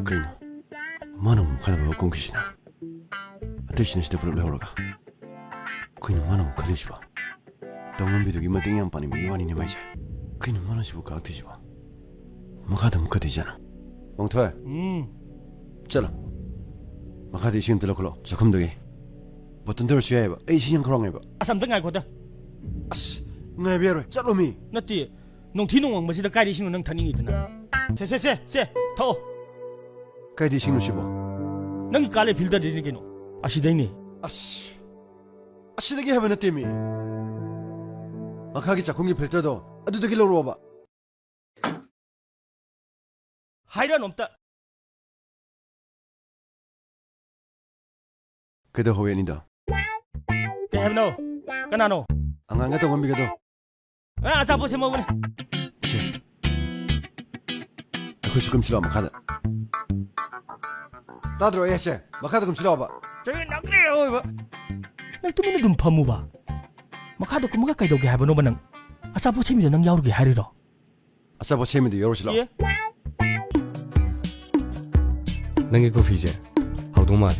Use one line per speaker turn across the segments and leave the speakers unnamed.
그이노 만원 가다보러 공기시나 대신에 시대 부를 해오라가 그이노 만원 가리시봐 동원비도 이마 땡이 한 빠니면 이완이네 마이자 그이노 만원 씹을까 악티시봐 막하다 묵하 되잖아 멍터야 잘라 막하다 이 시간 들어걸러 저컴덕이 보통 들을 수 해봐 에이 신경 그런 해봐
아삼 등가이 거다
아씨 내 비하로 잘로미
나띠 농티 농왕 뭐지다 까리 신고 능 타닝이드나 세 더
가이디 신경 씹어
능이 깔레 빌더 되니게노 아시다이니
아씨 아시되게 해봐 내 때문에 막하기 자 공기 펼쳐도 아두도 길러로 와봐
하이란 없다
그도 호연이다
대해노 까나노
안간가 동원비가도
아 잡보세 먹으네
치 그 주금 치러 와봐 가다 따들어 예씨 막하다 금 치러 와봐
저기 나 그래요 이거 날 또 맨날 좀 파무봐 막 하도 그뭐가 까이도게 해보노 능 아싸보 채미도 능 야우르게 하리러
아싸 뭐 재미도 열어실라
예?
낭의 커피 이제 하우동 말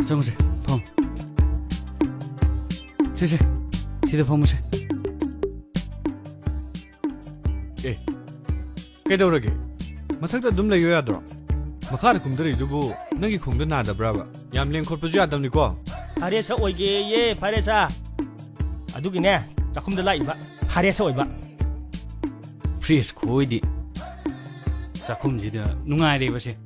정우씨 펑 시시 시대 펑무씨
에 그대로게 마탁다 좀 레요야더라 마카르 kum들이두부 낭의 콩도 나다브라바 얌랭 콜프주 야담니고
파레사 오이게 예 파레사 아두기네 작품들 라이바 파레사 오이바
프리스 고이디 작품지다 누가이리버시